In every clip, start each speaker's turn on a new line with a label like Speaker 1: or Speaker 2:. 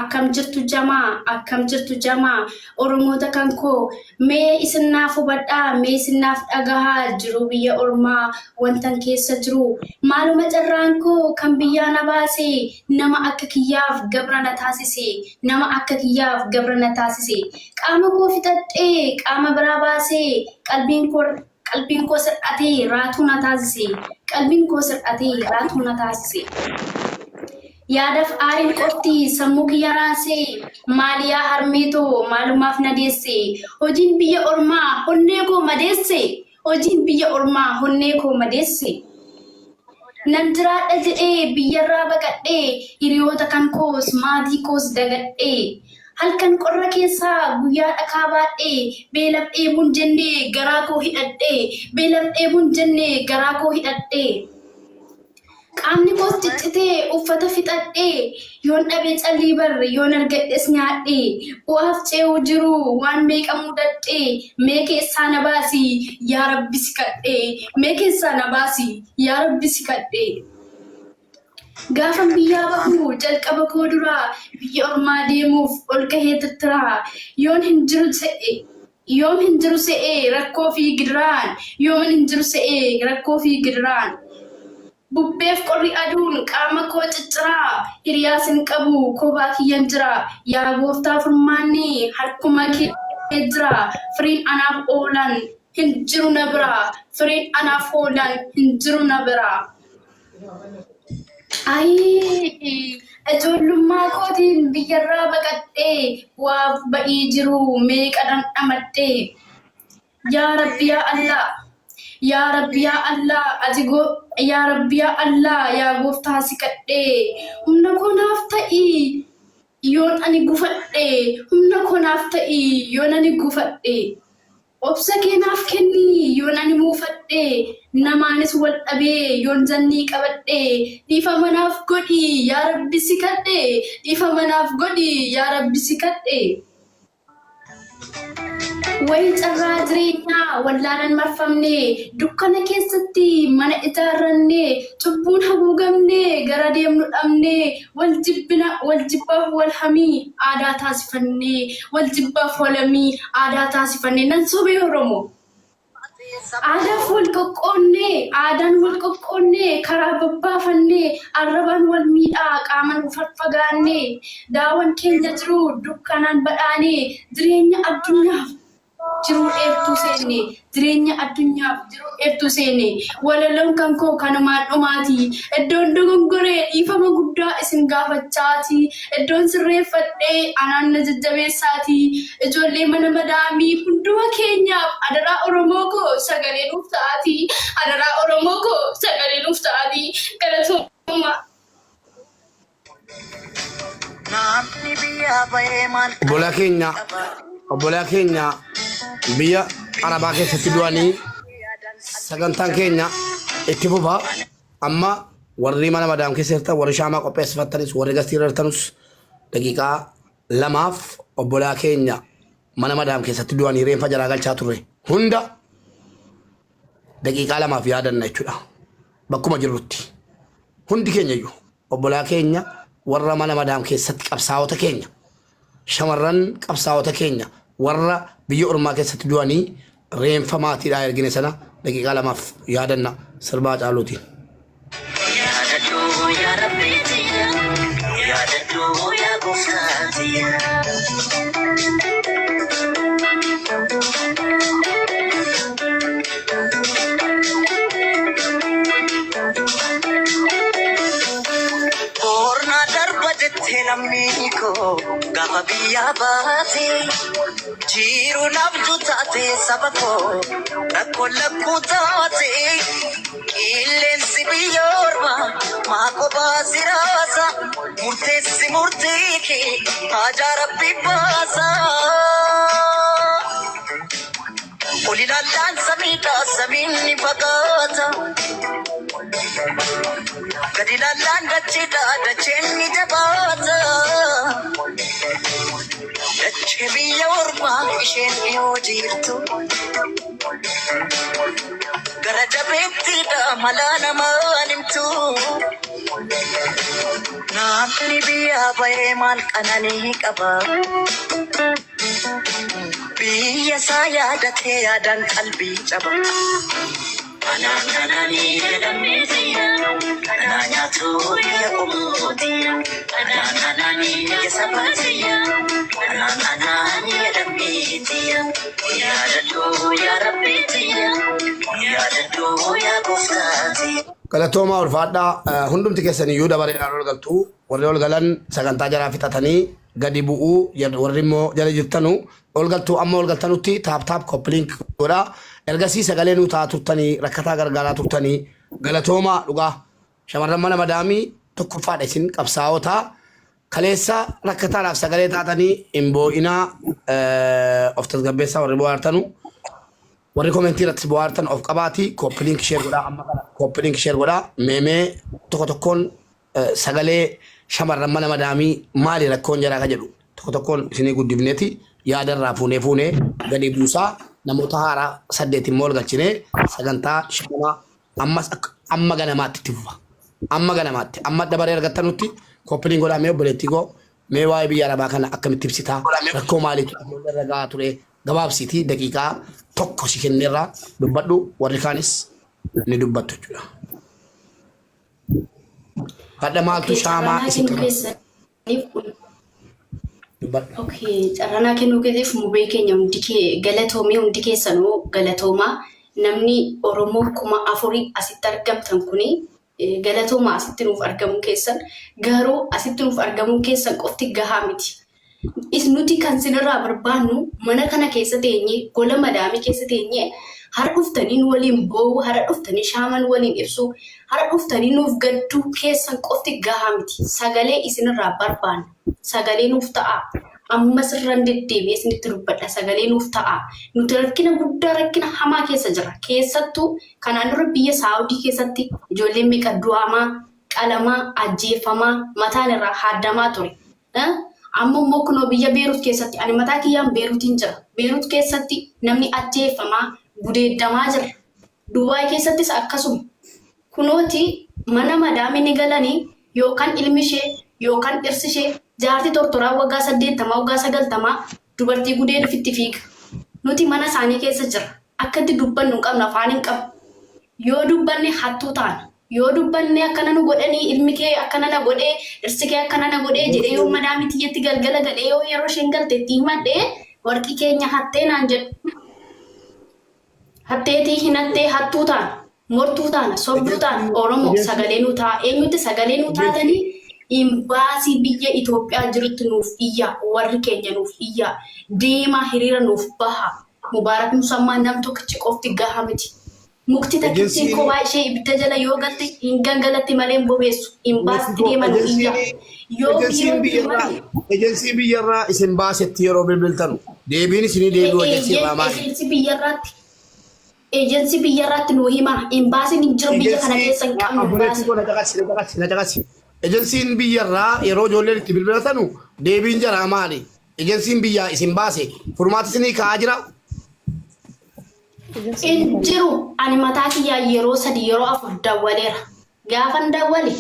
Speaker 1: akkam jirtu jamaa Oromoota kan koo mee isinaaf hubadhaa mee isinaaf dhagahaa jiru biyya ormaa wantan keessa jiru maaluma carraan koo kan biyyaa na baase nama akka kiyyaaf gabra na taasise qaama koo fixadhee qaama biraa baase qalbiin koo sir'atee raatuu na taasise Yaadaf aarin qofti sammuu kiyya raasee maaliyaa harmeetoo maalumaaf na deesse hojiin biyya ormaa honnee koo madeesse nan jiraadha jedhee biyyarraa baqadhee hiriyoota kan koos maatii koos dagadhee halkan qorra keessaa guyyaa dhakaa baadhee beelaf dheebuun jennee garaa koo hidhadhee Qaamni koos ciccitee uffata fixadhee yoon dhabee callii barre yoon argadhes nyaadhee bu'aaf ce'uu jiru waan meeqa mudadhee mee keessaa na baasi yaa rabbi si kadhee Gaafan biyyaa bahu jalqaba koo duraa biyya ormaa deemuuf ol kahee tirtiraa yoon hin jiru se'ee rakkoo fi gidiraan Bubbeef qorri aduun qaama koo cicciraa hiriyaas hin qabu kophaa kiyyan jira yaa gooftaa furmaanni harkuma kee jira firiin anaaf oolan hin jiru na bira ijoollummaa kootiin biyyarraa baqadhee waaf ba'ii jiru meeqa dhandhamadhee yaa rabbi yaa Allah yaa gooftaa si kadhee humna koo naaf ta'i yoon ani gufadhe obsa kee naaf kenni yoon ani muufadhe namaanis wal dhabee yoon jannii qabadhe dhiifama naaf godhi yaa rabbi si kadhe Wayi carraa jireenyaa wallaanan marfamne dukkana keessatti mana ijaarranne cubbuun haguugamne gara deemnu dhabne wal jibbaaf wal hamii aadaa taasifanne nan sobee Oromoo aadaan wal qoqqoonne karaa babbaafanne arrabaan wal miidhaa qaaman fagaanne daawwan keenya jiru dukkanaan badhaane jireenya addunyaaf jiru eertuu seenne walaloon kan koo kanumaan dhumaati iddoon dogongoree dhiifama guddaa isin gaafachaati iddoon sirreeffadhee anaan na jajjabeessaati ijoollee mana madaamii hunduma keenyaaf adaraa Oromoo koo sagalee nuuf ta'aati galatooma
Speaker 2: obbolaa keenya biyya arabaa keessatti du'anii sagantaan keenya itti fufaa amma warri mana madaam keessatti warri shaamaa qopheessifattanis warri gastii irratanus daqiiqaa lamaaf obbolaa keenya mana madaam keessatti du'anii reenfa jalaa galchaa turre hunda daqiiqaa lamaaf yaadanna jechuudha bakkuma jirrutti hundi keenya iyyuu obbolaa keenya warra mana madaam keessatti qabsaa'ota keenya shamarran qabsaa'ota keenya warra biyya ormaa keessatti du'anii reenfa maatiidhaa ergine sana daqiiqaa lamaaf yaadanna sirbaa caaluutiin.
Speaker 3: Namniko gama biya baate jiru nabdu taate sabako rakko taate killen sibiyorma mako basirasa murteki hajar bibasa olilallan samita samini bagata Gadilallan dachita dachenni jabata Dache biyya ormaa isheen dhiyoo jirtu Gara jabeettidha malaa namaan himtu Naamni biyya bahee maal qananii qaba. Biyya isaa yaadatee yaadaan qalbii caba. Anananii jedhamee jira. Anaa nyaatu biyya omooti. Anananii biyya sabaatiya. Anananii jedhamee jira. Yaadadhoo yaa rabbiitiya. Yaadadhoo yaa gooftaati.
Speaker 2: Galatooma ulfaadhaa hundumti keessanii yoo dabareedhaan ol galtu warri ol galan sagantaa jaraa fixatanii gadi bu'uu warri immoo jala jirtanu ol galtu amma ol galtanutti taap koppiliink godhaa ergasii sagalee nuu ta'a turtanii rakkataa gargaaraa turtanii galatooma dhugaa shamarran mana madaamii tokkoffaadha isin qabsaa'otaa kaleessa rakkataadhaaf sagalee taatanii hin boo'inaa of tasgabbeessaa warri bohaartanu warri komentii irratti bohaartan of qabaati koppiliink sheer godhaa amma kana koppiliink sheer godhaa meemee tokko tokkoon sagalee shamarran mana madaamii maali rakkoon jaraa ka jedhu tokko tokkoon isinii guddifneeti yaadarraa fuunee gadi buusaa namoota haaraa 8 immoo galchinee sagantaa shamanaa ammas amma ganamaatti itti fufa amma ganamaatti amma dabaree argattanutti koppiliink godhaa mee obboleettii koo mee waa'ee biyya arabaa kana akkamitti ibsitaa rakkoo maaliitu irra gahaa ture gabaabsiitii daqiiqaa tokko si kenneerraa dubbadhu warri kaanis ni dubbattu jechuudha. Hadda maaltu shaamaa isin dubbadhu.
Speaker 1: Okay, carranaa kennuu keetiif mubee keenya hundi galatoomii hundi keessanuu galatoomaa namni Oromoo 4,000 asitti argamtan kuni galatooma asitti nuuf argamu keessan garuu asitti nuuf argamu keessan qofti gahaa miti. Isnuti kan sinirraa barbaannu mana kana keessa teenyee gola madaamii keessa teenyee hara dhuftanii waliin boo'u hara dhuftanii shaaman waliin ibsu hara dhuftanii nuuf gadduu keessan qofti gahaa miti. Sagalee isinirraa barbaanna. Sagalee nuuf ta'a. Amma sirran deddeebi'ee isinitti dubbadha. Sagalee nuuf ta'a. Nuti rakkina guddaa rakkina hamaa keessa jira. Keessattuu kanaan dura biyya Saawudii keessatti ijoolleen meeqa du'amaa, qalamaa, ajjeefamaa, mataan irraa haaddamaa ture. Amma immoo kunoo biyya Beerut keessatti ani mataa kiyyaan Beerutiin jira. Beerut keessatti namni ajjeefamaa, gudeeddamaa jira. Dubaay keessattis akkasuma. Kunooti mana madaamii ni galanii yookaan ilmi ishee yookaan dhirsi ishee jaartii tortoraa waggaa 80 waggaa 90 dubartii gudee dhufitti fiiga. Nuti mana isaanii keessa jira. Akkatti dubbannu hin qabnu afaan hin qabu. Yoo dubbanne hattuu taana. Yoo dubbanne akkana nu godhanii ilmi kee akkana na godhee dhirsi kee akkana na godhee jedhee yoo madaamii tiyyatti galgala gadhee yoo yeroo isheen galte itti himadhee warqii keenya hattee naan jedhu. Hatteetii hin hattee hattuu taana. Mortuu taana. Sobduu taana. Oromoo sagalee nu ta'a. Eenyutti sagalee nu taatanii imbaasii biyya Itoophiyaa jirutti nuuf iyyaa warri keenya nuuf iyyaa deemaa hiriira nuuf baha. Mubaarak Musammaan nam tokkichi qofti gahaa miti. Mukti takkittiin kophaa ishee ibidda jala yoo galte hin gangalatti malee bobeessu. Imbaasitti deeman iyyaa.
Speaker 2: Ejensii biyyarraa isin baasetti yeroo bilbiltanu deebiin isinii deebi'u ejensii irraa maali?
Speaker 1: Ejensii biyyarraatti nuu himaa. Imbaasiin hin jiru biyya kana keessa hin
Speaker 2: qabnu. Ejensiin biyyarraa yeroo ijoolleen itti bilbilatanu deebiin jaraa maali? Ejensiin biyyaa isin baase furmaata isinii ka'aa jira?
Speaker 1: Jiru ani mataa kiyyaa yeroo 3 yeroo 4 dawwaleera. Gaafan dawwale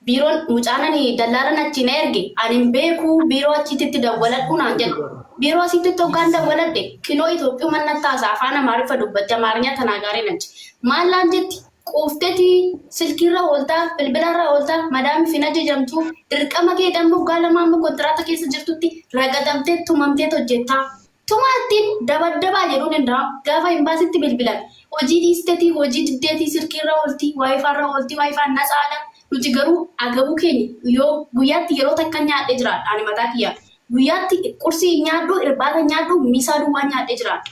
Speaker 1: biiroon mucaanani dallaaran achiin erge ani beeku biiroo achitti dawwaladhu naan jedhu. Biiroo asitti tokkaan dawwaladhe kinoo Itoophiyaa mannattaasa afaan Amaariffa dubbatti Amaariyaa tanaa gaarii nachi. Maallaan jetti quufteti silkiirra ooltaa bilbilarra ooltaa madaami fina jejamtu dirqama kee dhammoo gaalamaa kontiraata keessa jirtutti ragadamtee tumamtee hojjettaa. Tumaattiin dabaddabaa jedhuun danda'a gaafa imbaasitti bilbilan hojii dhiisteetii hojii diddeetii silkiirra ooltii waayifaarra ooltii waayifaan nasaadha. Nuti garuu agabuu keenya yoo guyyaatti yeroo takka nyaadhee jiraadha ani mataa kiyyaa. Guyyaatti qursii nyaadhu irbaata nyaadhu miisaa duwwaa nyaadhee jiraadha.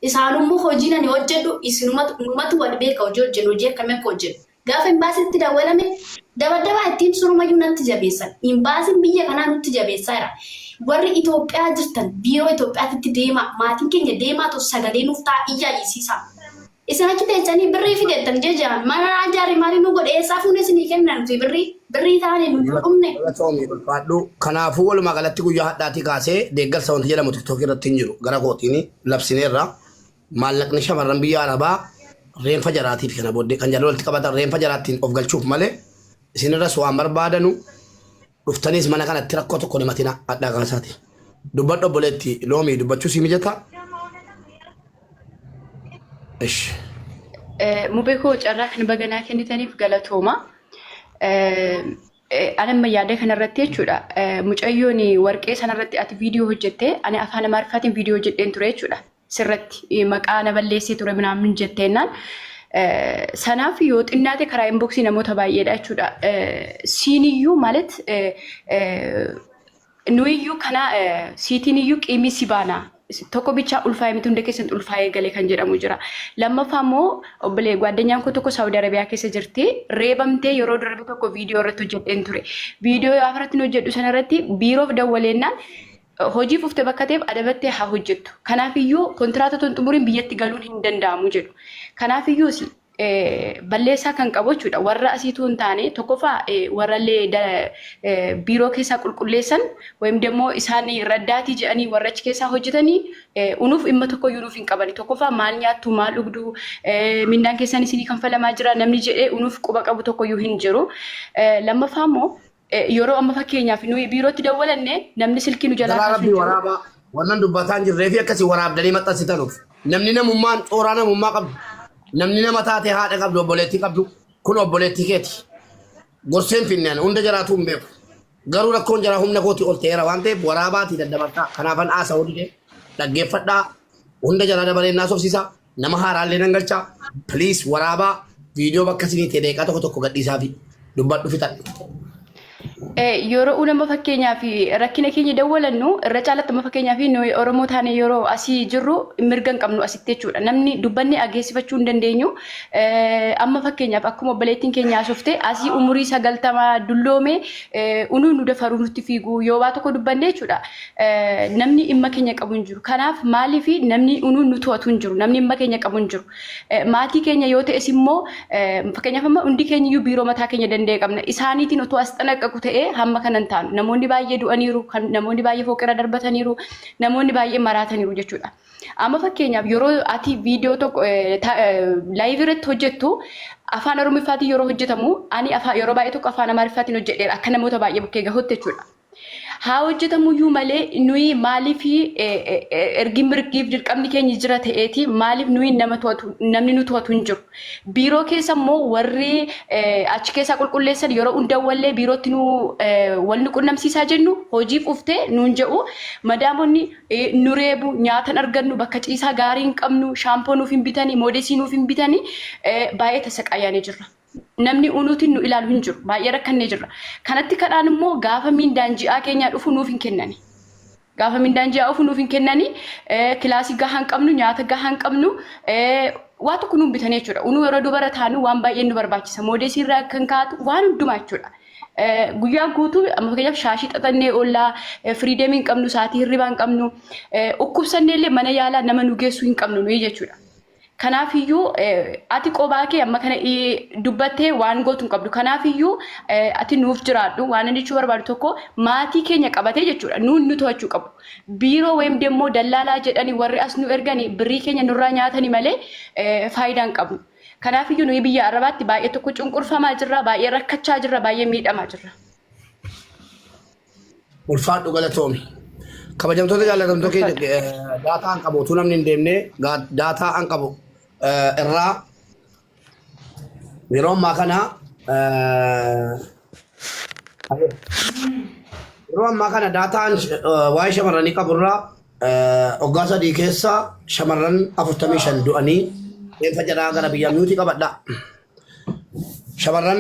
Speaker 1: Isaanummoo hojii nani hojjedhu isinumatu wal beeka hojii hojjennu hojii akkamii akka hojjennu. Gaafa imbaasitti dawwalame dabaddabaa ittiin surumayyuu natti jabeessan. Imbaasiin biyya kanaa nutti jabeessaa jira. Warri Itoophiyaa jirtan biiroo Itoophiyaatti deemaa maatiin keenya deemaa tos sagalee nuuf ta'a iyyaa dhiisisaa. Isin achi teessanii birrii fideettan jejaan mana ajaari maali nu godhe eessaa fuunee isinii kennan nuti birrii taane nu dhumne.
Speaker 2: Kanaafuu walumaa galatti guyyaa hadhaatii kaasee deeggarsa wanti jedhamu tiktookii irratti hin jiru gara kootiin labsineerra maallaqni shamarran biyya arabaa reenfa jaraatiif kana booddee kan jala walitti qabatan reenfa jaraattiin of galchuuf malee isinirra waan barbaadanu dhuftanis mana kanatti rakkoo tokko himatina adda kaasaati. Dubbadhu obboleetti loomii dubbachuu si mijata. Ish.
Speaker 4: Mubeko carraa kan baganaa kennitaniif galatooma. Ani amma yaada kanarratti jechuudha. Mucayyoon warqee sanarratti ati viidiyoo hojjettee ani afaan Amaariffaatiin viidiyoo hojjedheen ture jechuudha. Sirratti maqaa na balleessee ture minaamin jetteennaan. Sanaaf yoo xinnaate karaa inboksii namoota baay'eedha jechuudha. Siiniyyuu ማለት nuyiyyuu kana siitiniyyuu qiimii si baana. Tokko bicha ulfaa'ee miti hunda keessatti ulfaa'ee galee kan jedhamu jira. Lammaffaa immoo obbolee gwaddanyaan koo tokko Saawudi Arabiyaa keessa jirti. Reebamtee yeroo darbe tokko viidiyoo irratti hojjedheen ture. Viidiyoo afaratti hojjedhu sanarratti biiroof dawwaleennaan hojii fuftee bakka ta'eef adabattee haa hojjettu. Kanaafiyyuu kontiraata ton xumuriin biyyatti galuun hin danda'amu jedhu. Kanaafiyyuu balleessaa kan qabu jechuudha. Warra asiituu hin taane tokkoffaa warrallee biiroo keessaa qulqulleessan wayim deemmoo isaan raddaatii jedhanii warra achi keessaa hojjetanii unuuf dhimma tokko iyyuu nuuf hin qabani. Tokkoffaa maal nyaattu maal dhugdu mindaan keessan isinii kanfalamaa jira namni jedhee unuuf quba qabu tokko iyyuu hin jiru. Lammaffaa immoo yeroo amma fakkeenyaaf nuyi biirootti dawwalanne namni silkii nu jalaa
Speaker 2: kaasuu jiru. Waraabaa wannan dubbataan jirree fi akkasii waraabdanii maxxansitanuuf namni namummaan xooraa namummaa qabdu. Namni nama taate haadha qabdu obboleettii qabdu kun obboleettii keeti. Gorseen finnaan hunda jiraatu hin beeku. Garuu rakkoon jara humna kooti ol ta'eera waan ta'eef waraabaatii daddabartaa. Kanaafan haasa hodhee dhaggeeffadhaa hunda jara dabalee naasofsiisa. Nama haaraallee nan galchaa. Please waraabaa viidiyoo bakka isinii ta'e deeqaa tokko tokko gadhiisaa fi dubbadhu fitan.
Speaker 4: Yeroo uumama fakkeenyaa fi rakkina keenya dawwalannu irra caalatti amma fakkeenyaa fi nuyi Oromoo taane yeroo asii jirru mirga hin qabnu asitti jechuudha. Namni dubbanne ageessifachuu hin dandeenyu. Amma fakkeenyaaf akkuma obboleettiin keenya haasofte asii umurii 90 dulloome unuu nu dafaruu nutti fiigu yoo waa tokko dubbanne jechuudha. Namni dhimma keenya qabu hin jiru. Kanaaf maaliif namni unuu nu to'atu hin jiru. Namni dhimma keenya qabu hin jiru. Maatii keenya yoo ta'es immoo fakkeenyaaf amma hundi keenya iyyuu biiroo mataa keenya danda'e qabna. Isaaniitiin otoo as xanaqqaqu ta'ee hamma kanan taanu namoonni baay'ee du'aniiru namoonni baay'ee fooqira darbataniiru namoonni baay'ee maraataniiru jechuudha. Amma fakkeenyaaf yeroo ati viidiyoo tokko laayivii irratti hojjettu afaan Oromiffaatiin yeroo hojjetamu ani yeroo baay'ee tokko afaan Amaariffaatiin hojjedheera akka namoota baay'ee bukkee gahuutti jechuudha. Haa hojjetamuyyuu malee nuyi maaliif ergi mirgiif dirqamni keenya jira ta'eeti maaliif nuyi namni nu to'atu hin jiru. Biiroo keessa immoo warri achi keessaa qulqulleessan yeroo hundawwallee biirootti wal nu qunnamsiisaa jennu hojiif uftee nuun jedhu madaamonni nu reebu nyaatan argannu bakka ciisaa gaarii hin qabnu shaampoo nuuf hin bitanii moodesii nuuf hin bitanii baay'ee tasaqaayanii jirra. Namni unuutiin nu ilaalu hin jiru baay'ee rakkannee jirra. Kanatti kadhaan immoo gaafa mindaan ji'aa keenyaa dhufu nuuf hin kennani. Gaafa mindaan ji'aa dhufu nuuf hin kennani kilaasii gahaa hin qabnu nyaata gahaa hin qabnu waa tokko nuun bitanii jechuudha. Unuu yeroo dubara taanu waan baay'ee nu barbaachisa. Moodesii irraa kan kaatu waan hundumaa jechuudha. Guyyaa guutuu amma fakkeenyaaf shaashii xaxannee oollaa firiideemii hin qabnu sa'aatii hirribaa hin qabnu dhukkubsannee illee mana yaalaa nama nu geessuu hin qabnu nuyi jechuudha. Kanaafiyyuu ati qobaa kee amma kana dubbattee waan gootu hin qabdu. Kanaafiyyuu ati nuuf jiraadhu waan inni jechuu barbaadu tokko maatii keenya qabatee jechuudha. Nuun nu to'achuu qabu. Biiroo wayim deemmoo dallaalaa jedhanii warri as nu erganii birrii keenya nurraa nyaatanii malee faayidaa hin qabnu. Kanaafiyyuu nuyi biyya Arabaatti baay'ee tokko cunqurfamaa jirra, baay'ee rakkachaa jirra, baay'ee miidhamaa jirra.
Speaker 2: Ulfaadhu galatoomi. Kabajamtoota jaallatamtoota daataa an qabu utuu namni hin deemne daataa an qabu irraa yeroo ammaa kana daataan waa'ee shamarranii qabu irraa waggaa 3 keessa shamarran 45 du'anii reeffa jedhaa gara biyya mi'uutii qabadha. Shamarran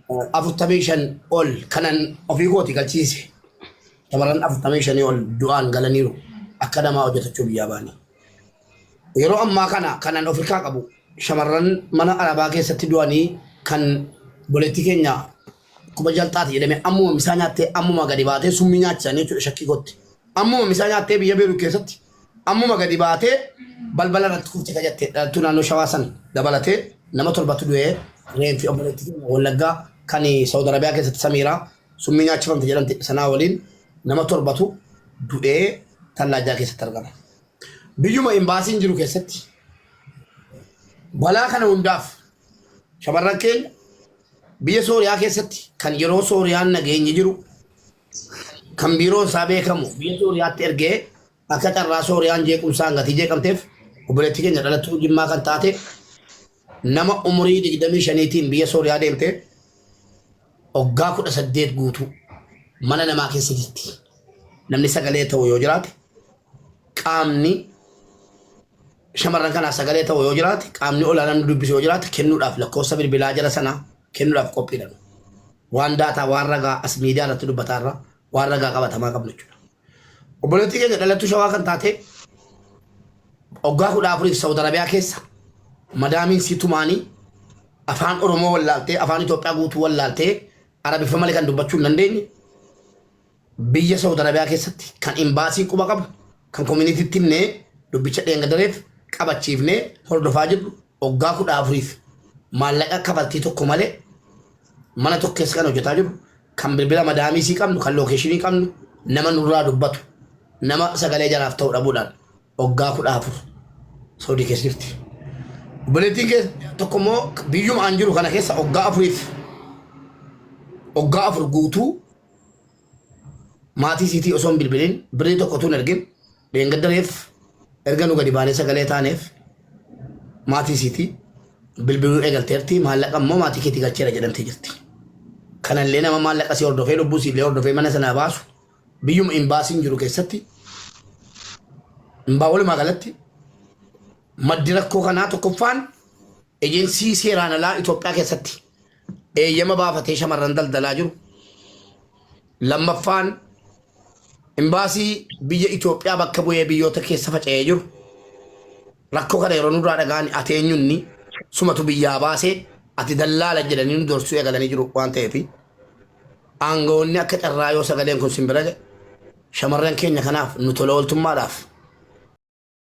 Speaker 2: 45 ol kanan ofii kooti galchiise. Shamarran 45 ol du'aan galaniiru akka namaa hojjetachuu biyyaa baanii. Yeroo ammaa kana kanan Afrikaa qabu shamarran mana Arabaa keessatti du'anii kan boleettii keenya kuba jalxaati jedhame ammuma misaa nyaattee ammuma gadi baatee summii nyaachisanii jechuudha shakkii gootti. Ammuma misaa nyaattee biyya beeru keessatti ammuma gadi baatee balbala irratti kuftee kajattee dhaltuu naannoo Shawaa san dabalatee nama 7tu du'ee reenfi obboleettii keenya Wallaggaa kan Saawudi Arabiyaa keessatti Samiiraa summii nyaachifamte jedhamte sanaa waliin nama 7tu du'ee tallaajaa keessatti argama. Biyyuma imbaasiin jiru keessatti balaa kana hundaaf shamarran keenya biyya Sooriyaa keessatti kan yeroo Sooriyaan nageenyi jiru kan biiroon isaa beekamu biyya Sooriyaatti ergee akka carraa Sooriyaan jeequmsaan gatii jeeqamteef obboleettii keenya dhalattuu Jimmaa kan taate nama umurii 25tiin biyya Sooriyaa deemtee waggaa 18 guutuu mana namaa keessa jirti. Namni sagalee ta'u yoo jiraate qaamni shamarran kanaa sagalee ta'u yoo jiraate qaamni olaanaan dubbisu yoo jiraate kennuudhaaf lakkoofsa bilbilaa jala sanaa kennuudhaaf qophiidha. Waan daataa waan ragaa as miidiyaa irratti dubbataarra waan ragaa qabatamaa qabnu jechuudha. Obboleettii keenya dhalattuu Shawaa kan taate waggaa 14 Saudi Arabiyaa keessa madaamiin Situmaanii afaan Oromoo wallaaltee afaan Itoophiyaa guutuu wallaaltee Arabiffaa malee kan dubbachuu hin dandeenye biyya Saudi Arabiyaa keessatti kan imbaasii quba qabu kan communitytti himnee dubbicha dheengadareef qabachiifnee hordofaa jirru waggaa 14 maallaqa kafaltii tokko malee mana tokko keessa kan hojjetaa jirru kan bilbila madaamii sii qabnu kan lookeeshinii qabnu nama nurraa dubbatu nama sagalee jaraaf ta'u dhabuudhaan waggaa 14 Saudi keessa jirti. Obboleettiin keessa tokko immoo biyyuma an jiru kana keessa waggaa 4 guutuu maatii siitii osoo hin bilbiliin birrii tokko tuun ergin dheengaddareef erga nu gadi baanee sagalee taaneef maatii siitii bilbiluu eegalteerti maallaqa immoo maatii keetii galcheera jedhamtee jirti. Kanallee nama maallaqa si hordofee lubbuu siillee hordofee mana sanaa baasu biyyuma imbaasiin jiru keessatti imbaa walumaa galatti maddi rakkoo kanaa tokkoffaan ejensii seeraan alaa Itoophiyaa keessatti eeyyama baafatee shamarran daldalaa jiru. Lammaffaan imbaasii biyya Itoophiyaa bakka bu'ee biyyoota keessa faca'ee jiru. Rakkoo kana yeroo nurraa dhagaan ati eenyunni sumatu biyyaa baasee ati dallaala jedhanii nu dorsuu eegalanii jiru waan ta'eef aangoonni akka carraa yoo sagaleen kun simbira shamarran keenya kanaaf nu tola ooltummaadhaaf